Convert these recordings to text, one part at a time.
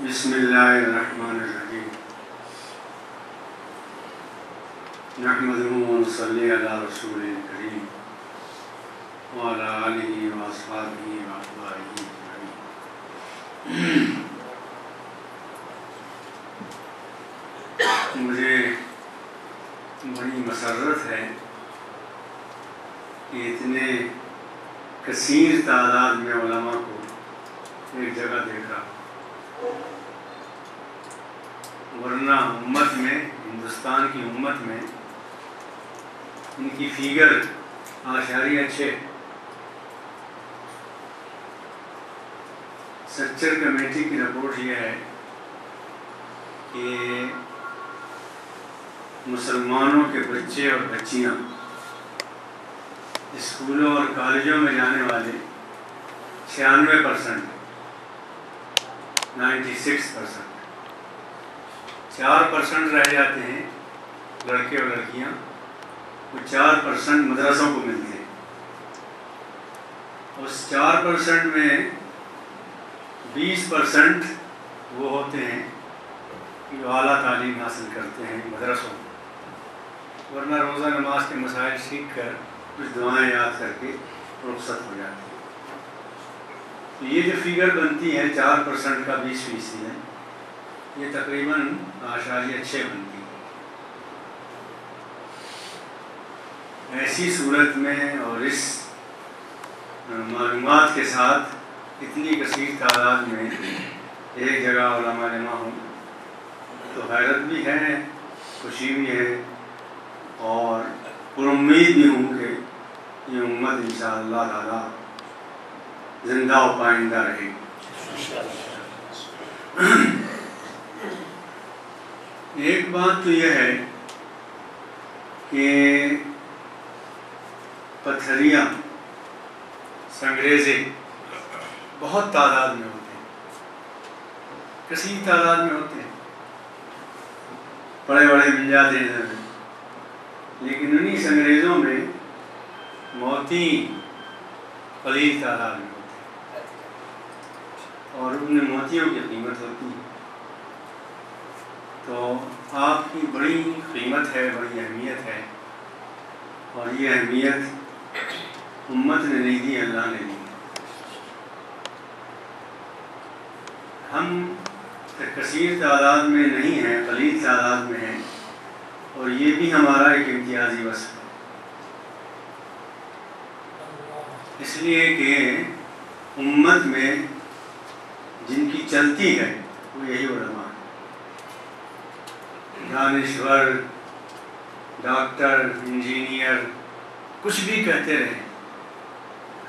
بسم اللہ الرحمن الرحیم نحمدہ و نصلی علی رسول کریم وعلی آلہ و اصحابہ و اتباعہ اجمعین۔ مجھے بڑی مسرت ہے کہ اتنے کثیر تعداد میں علماء کو ایک جگہ دیکھا، ورنہ امت میں، ہندوستان کی امت میں ان کی فیگر 6۔ سچر کمیٹی کی رپورٹ یہ ہے کہ مسلمانوں کے بچے اور بچیاں اسکولوں اور کالجوں میں جانے والے 96%، 96%، 4% رہ جاتے ہیں لڑکے اور لڑکیاں، وہ 4% مدرسوں کو ملتے ہیں۔ اس 4% میں 20% وہ ہوتے ہیں جو اعلیٰ تعلیم حاصل کرتے ہیں مدرسوں میں، ورنہ روزہ نماز کے مسائل سیکھ کر کچھ دعائیں یاد کر کے رخصت ہو جاتی ہیں۔ تو یہ جو فگر بنتی ہے 4% کا 20% ہے، یہ تقریباً 6.6 بنتی ہے۔ ایسی صورت میں اور اس معلومات کے ساتھ اتنی کثیر تعداد میں ایک جگہ علماء جمع ہوں تو حیرت بھی ہے، خوشی بھی ہے، اور پر امید بھی ہوں کہ یہ امت انشاءاللہ تعالی زندہ و پائندہ رہے گی۔ ایک بات تو یہ ہے کہ پتھریاں، سنگریزے بہت تعداد میں ہوتے ہیں، کثیر تعداد میں ہوتے ہیں، بڑے بڑے مل جاتے ہیں، لیکن انہی سنگریزوں میں موتی قلیل تعداد میں ہوتے ہیں، اور ان موتیوں کی قیمت ہوتی ہے۔ تو آپ کی بڑی قیمت ہے، بڑی اہمیت ہے، اور یہ اہمیت امت نے نہیں دی، اللہ نے دی۔ ہم کثیر تعداد میں نہیں ہیں، قلیل تعداد میں ہیں، اور یہ بھی ہمارا ایک امتیازی وصف ہے، اس لیے کہ امت میں جن کی چلتی ہے وہ یہی علماء ہیں۔ دانشور، ڈاکٹر، انجینئر، کچھ بھی کہتے رہیں،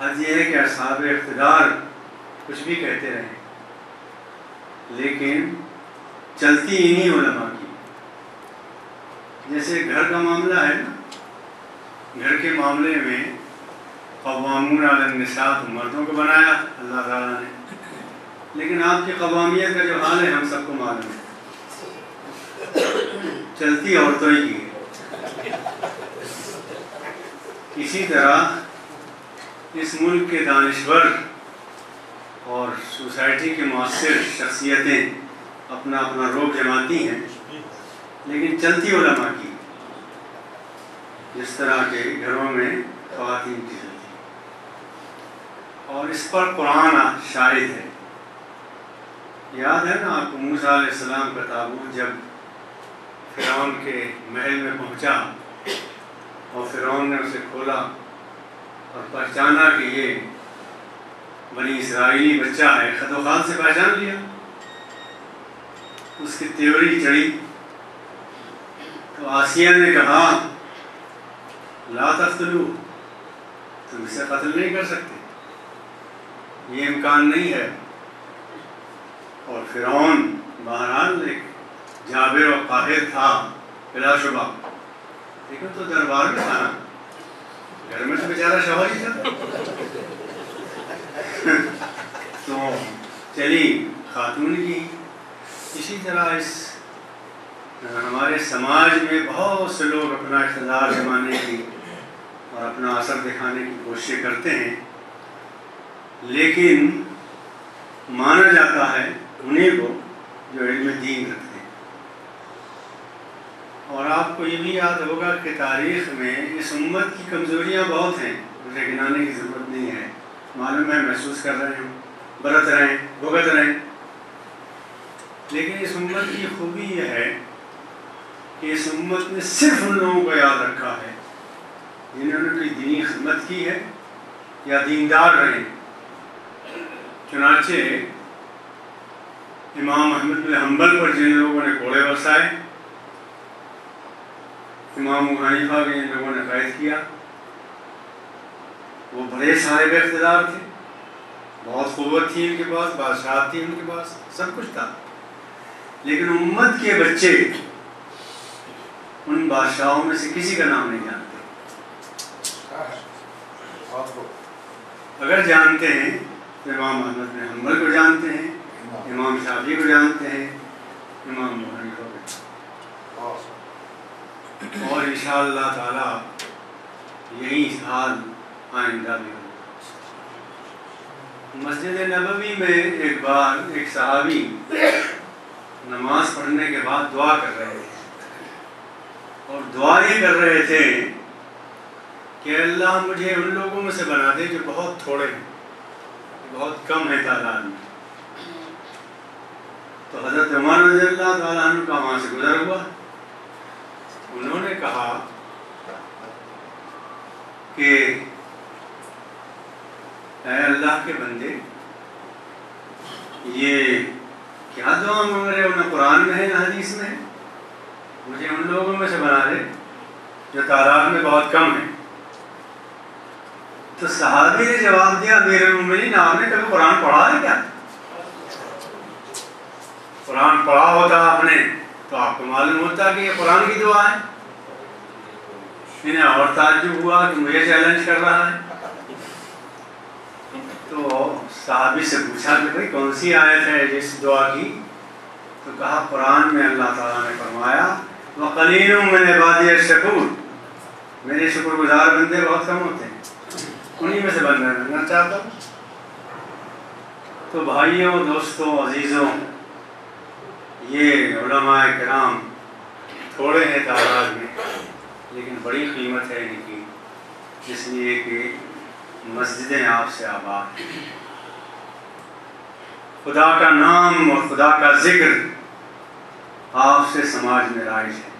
حد یہ ہے کہ اصحاب اقتدار کچھ بھی کہتے رہیں، لیکن چلتی انہی علماء کی۔ جیسے گھر کا معاملہ ہے نا، گھر کے معاملے میں قوامون علی النساء تو مردوں کو بنایا اللہ تعالیٰ نے، لیکن آپ کی قوامیت کا جو حال ہے ہم سب کو معلوم ہے، چلتی عورتوں ہی کی ہے۔ اسی طرح اس ملک کے دانشور اور سوسائٹی کے مؤثر شخصیتیں اپنا اپنا روب جماتی ہیں، لیکن چلتی علماء کی، جس طرح کے گھروں میں خواتین کی چلتی، اور اس پر قرآن شاہد ہے۔ یاد ہے نا آپ کو موسیٰ علیہ السلام کا تابوت جب فرعون کے محل میں پہنچا اور فرعون نے اسے کھولا اور پہچانا کہ یہ بنی اسرائیلی بچہ ہے، خط و خال سے پہچان لیا، اس کی تیوری چڑھی، تو آسیہ نے کہا لا تقتلو، تم اسے قتل نہیں کر سکتے، یہ امکان نہیں ہے۔ اور فرعون بہرحال ایک جابر و قاہر تھا بلا شبہ، لیکن تو دربار میں تھا نا، گھر میں تو بیچارہ شوہر ہی تھا۔ تو چلی خاتون کی۔ اسی طرح اس ہمارے سماج میں بہت سے لوگ اپنا اقتدار جمانے کی اور اپنا اثر دکھانے کی کوشش کرتے ہیں، لیکن مانا جاتا ہے انہیں کو جو علم دین رکھتے ہیں۔ اور آپ کو یہ بھی یاد ہوگا کہ تاریخ میں اس امت کی کمزوریاں بہت ہیں، مجھے گنانے کی ضرورت نہیں ہے، معلوم ہے، محسوس کر رہے ہیں، برت رہے ہیں، بھگت رہے ہیں، لیکن اس امت کی خوبی یہ ہے کہ اس امت نے صرف ان لوگوں کو یاد رکھا ہے جنہوں نے کوئی دینی خدمت کی ہے یا دیندار رہے ہیں۔ چنانچہ امام احمد بن حنبل پر جن لوگوں نے کوڑے برسائے، امام ابو حنیفہ کو جن لوگوں نے قید کیا، وہ بڑے صاحب اقتدار تھے، بہت قوت تھی ان کے پاس، بادشاہت تھی ان کے پاس، سب کچھ تھا، لیکن امت کے بچے ان بادشاہوں میں سے کسی کا نام نہیں جانتے۔ اگر جانتے ہیں تو امام احمد بن حنبل کو جانتے ہیں، امام شافعی کو جانتے ہیں، امام ابو حنیفہ کو، اور انشاءاللہ تعالی یہی حال آئندہ بھی ہوگا۔ مسجد نبوی میں ایک بار ایک صحابی نماز پڑھنے کے بعد دعا کر رہے تھے، اور دعا یہ کر رہے تھے کہ اللہ مجھے ان لوگوں میں سے بنا دے جو بہت تھوڑے ہیں، بہت کم ہیں تعداد میں۔ تو حضرت عمر رضی اللہ تعالیٰ عنہ کا وہاں سے گزر ہوا، انہوں نے کہا کہ اے اللہ کے بندے، یہ کیا دعا مانگ رہے ہو؟ نہ قرآن میں ہے نہ حدیث میں ہے، مجھے ان لوگوں میں سے بنا دے جو تعداد میں بہت کم ہیں۔ تو صحابی نے جواب دیا، امیر المومنین آپ نے کبھی قرآن پڑھا ہے کیا؟ قرآن پڑھا ہوتا آپ نے تو آپ کو معلوم ہوتا کہ یہ قرآن کی دعا ہے۔ انہیں اور تعجب ہوا کہ مجھے چیلنج کر رہا ہے، تو صحابی سے پوچھا کہ بھائی کون سی آیت ہے جس دعا کی؟ تو کہا قرآن میں اللہ تعالیٰ نے فرمایا وَقَلِيلٌ مِّنْ عِبَادِيَ الشَّكُورُ، میرے شکر گزار بندے بہت کم ہوتے ہیں، انہی میں سے بننا چاہتا ہوں۔ تو بھائیوں، دوستوں، عزیزوں، یہ علماء کرام تھوڑے ہیں تعداد میں، لیکن بڑی قیمت ہے ان کی، اس لیے کہ مسجدیں آپ سے آباد ہیں، خدا کا نام اور خدا کا ذکر آپ سے سماج میں رائج ہے،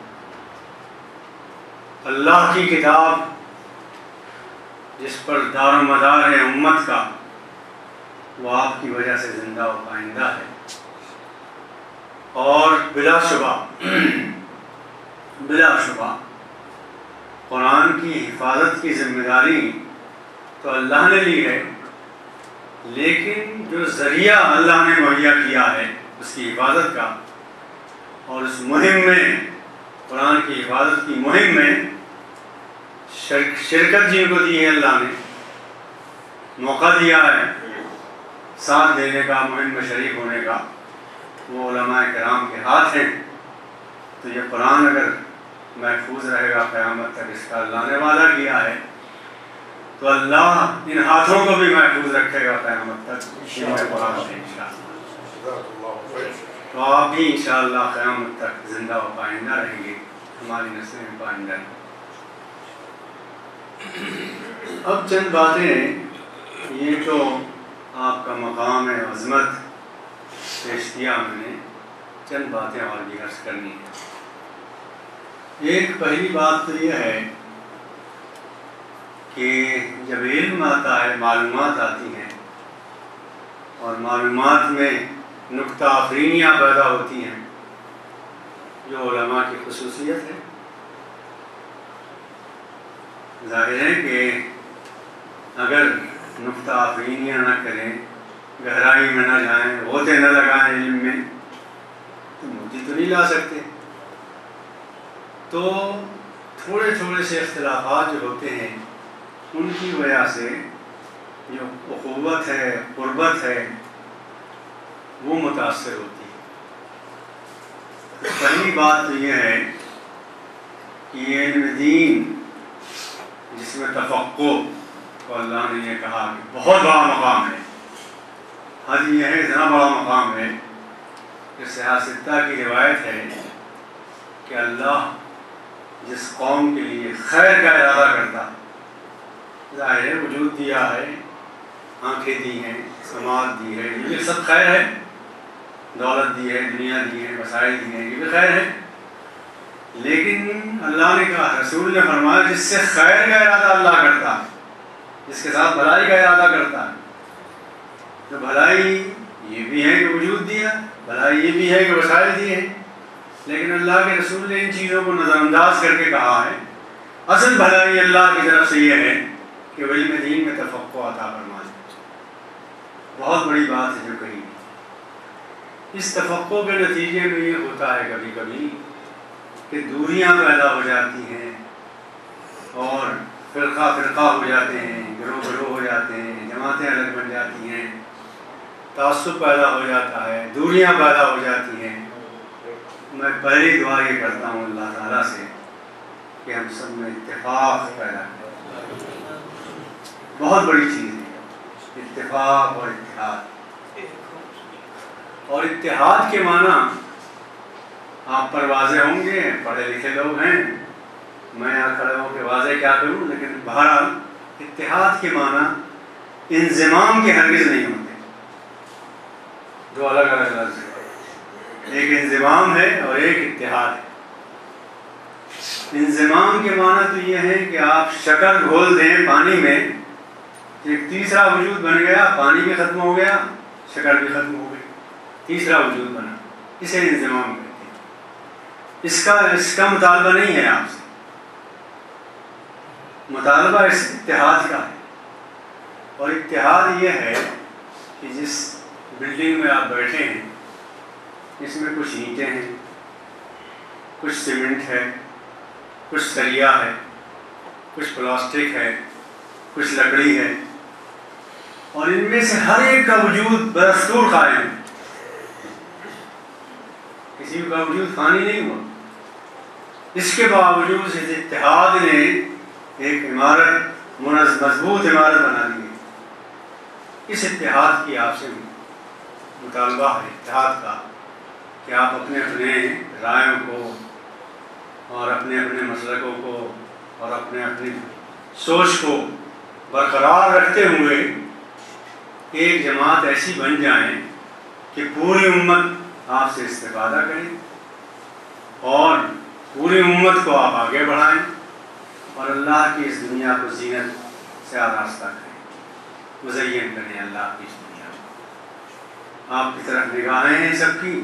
اللہ کی کتاب جس پر دار و مدار ہے امت کا، وہ آپ کی وجہ سے زندہ و پائندہ ہے، اور بلا شبہ قرآن کی حفاظت کی ذمہ داری تو اللہ نے لی ہے، لیکن جو ذریعہ اللہ نے مہیا کیا ہے اس کی حفاظت کا، اور اس مہم میں، قرآن کی حفاظت کی مہم میں شرکت جن کو دی ہے، اللہ نے موقع دیا ہے ساتھ دینے کا، مہم میں شریک ہونے کا، وہ علماء کرام کے ہاتھ ہیں۔ تو یہ قرآن اگر محفوظ رہے گا قیامت تک، اس کا اللہ نے وعدہ کیا ہے، تو اللہ ان ہاتھوں کو بھی محفوظ رکھے گا قیامت تک، قرآن سے انشاءاللہ۔ تو آپ بھی انشاءاللہ قیامت تک زندہ و پائندہ رہیں گے، ہماری نسلیں پائندہ رہیں گی۔ اب چند باتیں، یہ تو آپ کا مقام ہے عظمت پیش کیا میں نے، چند باتیں اور بھی عرض کرنی ہیں۔ ایک پہلی بات تو یہ ہے کہ جب علم آتا ہے، معلومات آتی ہیں، اور معلومات میں نکتہ آفرینیاں پیدا ہوتی ہیں، جو علماء کی خصوصیت ہے۔ ظاہر ہے کہ اگر نکتہ آفرینیاں نہ کریں، گہرائی میں نہ جائیں، غوطے نہ لگائیں علم میں، تو موتی تو نہیں لا سکتے۔ تو تھوڑے تھوڑے سے اختلافات جو ہوتے ہیں، ان کی وجہ سے جو اخوت ہے، قربت ہے، وہ متاثر ہوتی ہے۔ پہلی بات تو یہ ہے کہ یہ علم دین جس میں تفقہ کو اللہ نے یہ کہا کہ بہت بڑا مقام ہے، حد یہ ہے اتنا بڑا مقام ہے کہ صحیح ستہ کی روایت ہے کہ اللہ جس قوم کے لیے خیر کا ارادہ کرتا، ظاہر ہے وجود دیا ہے، آنکھیں دی ہیں، سماعت دی ہے، یہ بھی سب خیر ہے، دولت دی ہے، دنیا دی ہے، وسائل دی ہیں، یہ بھی خیر ہے، لیکن اللہ نے کہا، رسول نے فرمایا جس سے خیر کا ارادہ اللہ کرتا، جس کے ساتھ بھلائی کا ارادہ کرتا، تو بھلائی یہ بھی ہے کہ وجود دیا، بھلائی یہ بھی ہے کہ وسائل دیے ہیں، لیکن اللہ کے رسول نے ان چیزوں کو نظر انداز کر کے کہا ہے اصل بھلائی اللہ کی طرف سے یہ ہے کہ علم دین میں تفقہ عطا فرما دے۔ بہت بڑی بات ہے جو کہی۔ اس تفقہ کے نتیجے میں یہ ہوتا ہے کبھی کبھی کہ دوریاں پیدا ہو جاتی ہیں اور فرقہ فرقہ ہو جاتے ہیں، گروہ گروہ ہو جاتے ہیں، جماعتیں الگ بن جاتی ہیں، تعصب پیدا ہو جاتا ہے، دوریاں پیدا ہو جاتی ہیں۔ میں پہلی دعا یہ کرتا ہوں اللہ تعالیٰ سے کہ ہم سب میں اتفاق پیدا کریں۔ بہت بڑی چیز ہے اتفاق اور اتحاد۔ اور اتحاد کے معنی آپ پر واضح ہوں گے، پڑھے لکھے لوگ ہیں، میں یہاں کھڑے ہوں کہ واضح کیا کروں، لیکن بہرحال اتحاد کے معنی انضمام کے ہرگز نہیں ہوتے، دو الگ الگ لفظ ہیں، ایک انضمام ہے اور ایک اتحاد ہے۔ انضمام کے معنی تو یہ ہے کہ آپ شکر گھول دیں پانی میں، ایک تیسرا وجود بن گیا، پانی بھی ختم ہو گیا، شکر بھی ختم ہو گئی، تیسرا وجود بنا، اسے انضمام کہتے ہیں۔ اس کا مطالبہ نہیں ہے آپ سے، مطالبہ اس اتحاد کا ہے، اور اتحاد یہ ہے کہ جس بلڈنگ میں آپ بیٹھے ہیں اس میں کچھ اینٹیں ہیں، کچھ سیمنٹ ہے، کچھ سریا ہے، کچھ پلاسٹک ہے، کچھ لکڑی ہے، اور ان میں سے ہر ایک کا وجود بدستور قائم ہے، کسی کا وجود فانی نہیں ہوا۔ اس کے باوجود اس اتحاد نے ایک عمارت، مضبوط عمارت بنا دی ہے۔ اس اتحاد کی آپ سے مطالبہ ہے، اتحاد کا، کہ آپ اپنے اپنے رائےوں کو اور اپنے اپنے مسلکوں کو اور اپنے اپنی سوچ کو برقرار رکھتے ہوئے ایک جماعت ایسی بن جائیں کہ پوری امت آپ سے استفادہ کرے اور پوری امت کو آپ آگے بڑھائیں اور اللہ کی اس دنیا کو زینت سے آراستہ کریں، مزین کریں اللہ کی اس دنیا کو۔ آپ کی طرف نگاہیں ہیں سب کی۔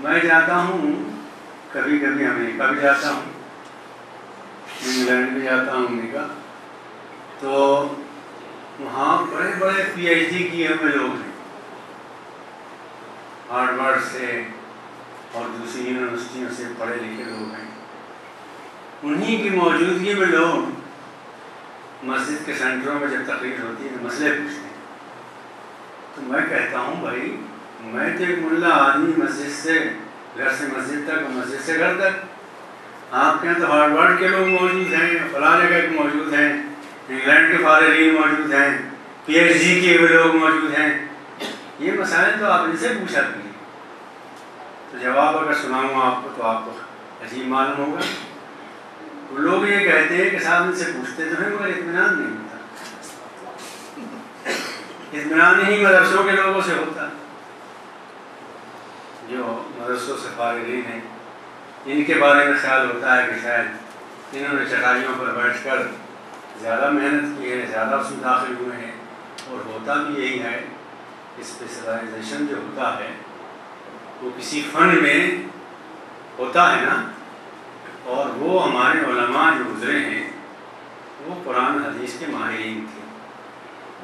میں جاتا ہوں کبھی کبھی امریکہ بھی جاتا ہوں، انگلینڈ بھی جاتا ہوں امریکہ، تو وہاں بڑے بڑے پی ایچ ڈی کیے ہوئے لوگ ہیں، ہارورڈ سے اور دوسری یونیورسٹیوں سے پڑھے لکھے لوگ ہیں۔ انہی کی موجودگی میں لوگ مسجد کے سینٹروں میں جب تقریر ہوتی ہے مسئلے پوچھتے ہیں، تو میں کہتا ہوں بھائی میں تو ایک ملا آدمی، مسجد سے گھر سے مسجد تک، مسجد سے گھر تک، آپ کے یہاں تو ہارورڈ کے لوگ موجود ہیں، فلاں جگہ کے موجود ہیں، انگلینڈ کے فارغین موجود ہیں، پی ایچ ڈی کے ہوئے لوگ موجود ہیں، یہ مسائل تو آپ ان سے پوچھا کیجیے۔ تو جواب اگر سناؤں آپ کو تو آپ کو عجیب معلوم ہوگا۔ وہ لوگ یہ کہتے ہیں کہ صاحب ان سے پوچھتے تو ہیں مگر اطمینان نہیں ہوتا، اطمینان نہیں مدرسوں کے لوگوں سے ہوتا، جو مدرسوں سے فارغین ہیں، ان کے بارے میں خیال ہوتا ہے کہ شاید انہوں نے چٹائیوں پر بیٹھ کر زیادہ محنت کی ہے، زیادہ اس میں داخل ہوئے ہیں، اور ہوتا بھی یہی ہے۔ اسپیشلائزیشن جو ہوتا ہے وہ کسی فن میں ہوتا ہے نا، اور وہ ہمارے علماء جو گزرے ہیں وہ قرآن حدیث کے ماہرین تھے،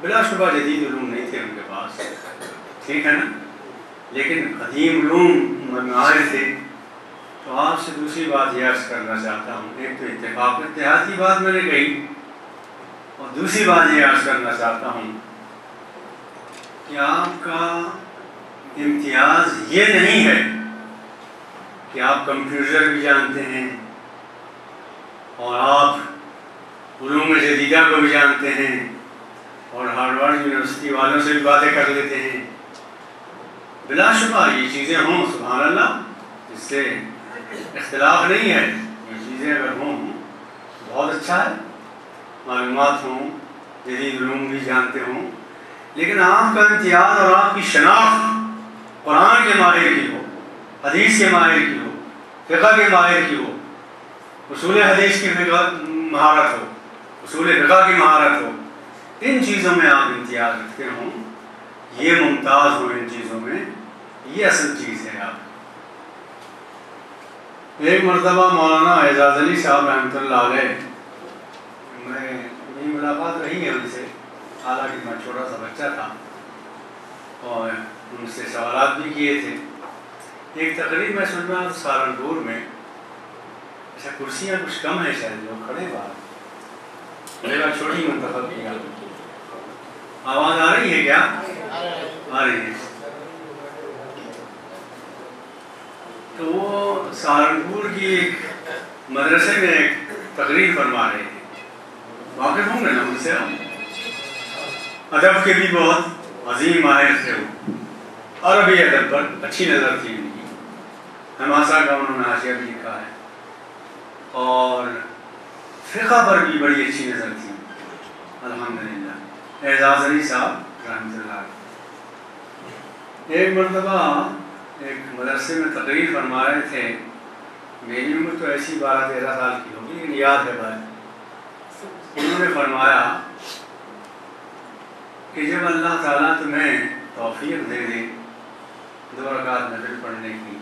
بلا شبہ جدید علوم نہیں تھے ان کے پاس، ٹھیک ہے نا، لیکن قدیم علوم ماہر تھے۔ تو آپ سے دوسری بات یہ عرض کرنا چاہتا ہوں، ایک تو اتفاق اتحاد کی بات میں نے کہی، اور دوسری بات یہ عرض کرنا چاہتا ہوں کہ آپ کا امتیاز یہ نہیں ہے کہ آپ کمپیوٹر بھی جانتے ہیں اور آپ علوم جدیدہ کو بھی جانتے ہیں اور ہارورڈ یونیورسٹی والوں سے بھی باتیں کر لیتے ہیں، بلا شبہ یہ چیزیں ہوں، سبحان اللہ، اس سے اختلاف نہیں ہے، یہ چیزیں اگر ہوں بہت اچھا ہے، معلومات ہوں، جدید علوم بھی جانتے ہوں، لیکن آپ کا امتیاز اور آپ کی شناخت قرآن کے ماہر کی ہو، حدیث کے ماہر کی ہو، فقہ کے ماہر کی ہو، اصول حدیث کی مہارت ہو، اصول فقہ کی مہارت ہو، ان چیزوں میں آپ امتیاز رکھتے ہوں، یہ ممتاز ہو ان چیزوں میں، یہ اصل چیز ہے آپ۔ ایک مرتبہ مولانا اعجاز علی صاحب رحمۃ اللہ علیہ، میری ملاقات رہی ہے ان سے، حالانکہ میں چھوٹا سا بچہ تھا، اور ان سے سوالات بھی کیے تھے۔ ایک تقریب میں سن رہا سہارنپور میں، اچھا کرسیاں کچھ کم ہیں شاید، لوگ کھڑے باہر، میرا چھوٹی منتخب کیا، آواز آ رہی ہے کیا؟ آ رہی ہے۔ تو وہ سہارنپور کی ایک مدرسے میں ایک تقریر فرما رہے تھے، واقف ہوں گے نا ان سے؟ ادب کے بھی بہت عظیم ماہر تھے وہ، عربی ادب پر اچھی نظر تھی ان کی، حماسہ کا انہوں نے حاشیہ بھی لکھا ہے، اور فقہ پر بھی بڑی اچھی نظر تھی الحمدللہ، اعجاز علی صاحب رحمۃ اللہ علیہ۔ ایک مرتبہ ایک مدرسے میں تقریر فرما رہے تھے، میری عمر تو ایسی 12-13 سال کی ہوگی لیکن یاد ہے بات، انہوں نے فرمایا کہ جب اللہ تعالیٰ تمہیں توفیق دے دے 2 رکعت نفل پڑھنے کی،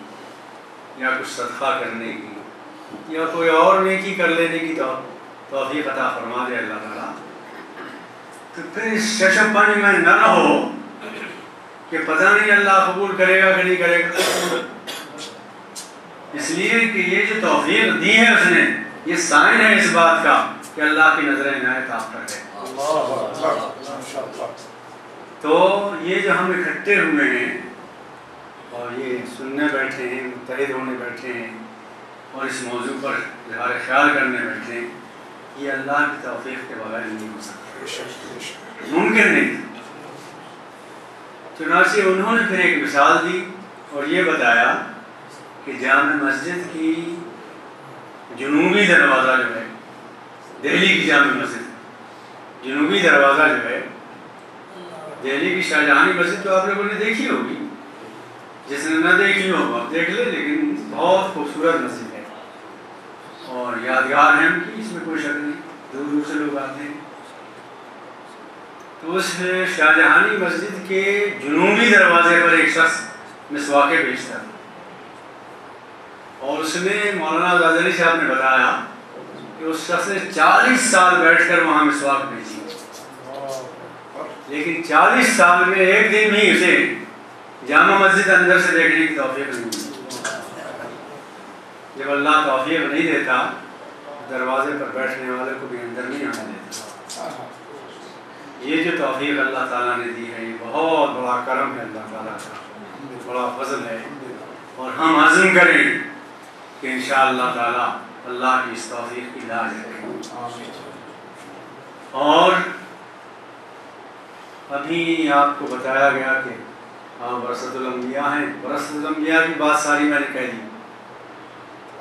یا کچھ صدقہ کرنے کی، یا کوئی اور نیکی کر لینے کی توفیق عطا فرما دے اللہ تعالیٰ، تو پھر اس ششب پانی میں نہ رہو کہ پتہ نہیں اللہ قبول کرے گا کہ نہیں کرے گا، اس لیے کہ یہ جو توفیق دی ہے اس نے، یہ سائن ہے اس بات کا کہ اللہ کی نظر عنایت آپ پر ہے۔ تو یہ جو ہم اکٹھے ہوئے ہیں اور یہ سننے بیٹھے ہیں، متحد ہونے بیٹھے ہیں، اور اس موضوع پر اظہار خیال کرنے بیٹھے ہیں، یہ اللہ کی توفیق کے بغیر نہیں ہو سکتا، ممکن نہیں۔ چنانچہ انہوں نے پھر ایک مثال دی اور یہ بتایا کہ جامع مسجد کی جنوبی دروازہ جو ہے، دہلی کی جامع مسجد جنوبی دروازہ جو ہے، دہلی کی شاہجہانی مسجد تو آپ لوگوں نے دیکھی ہوگی، جس نے نہ دیکھی ہو آپ دیکھ لے، لیکن بہت خوبصورت مسجد ہے اور یادگار ہے ان کی، اس میں کوئی شک نہیں، دور دور سے لوگ آتے ہیں۔ تو اس شاہجہانی مسجد کے جنوبی دروازے پر ایک شخص مسواک بیچتا تھا، اور اس نے مولانا اعجاز علی صاحب نے بتایا کہ اس شخص نے 40 سال بیٹھ کر وہاں مسواک بیچی، لیکن 40 سال میں ایک دن بھی اسے جامع مسجد اندر سے دیکھنے کی توفیق نہیں ملی۔ جب اللہ توفیق نہیں دیتا، دروازے پر بیٹھنے والے کو بھی اندر نہیں آنے دیتا۔ یہ جو توفیق اللہ تعالیٰ نے دی ہے، یہ بہت بڑا کرم ہے اللہ تعالیٰ کا، بڑا فضل ہے، اور ہم عزم کریں کہ انشاءاللہ تعالیٰ اللہ کی اس توفیق کی لاج رکھیں۔ اور ابھی آپ کو بتایا گیا کہ آپ ورثۃ الانبیاء ہیں، ورثۃ الانبیاء کی بات ساری میں نے کہہ دی،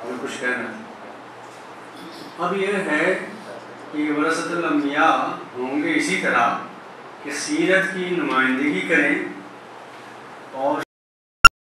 اور کچھ کہنا تھا۔ اب یہ ہے کہ ورثۃ الانبیاء ہوں گے اسی طرح کہ سیرت کی نمائندگی کریں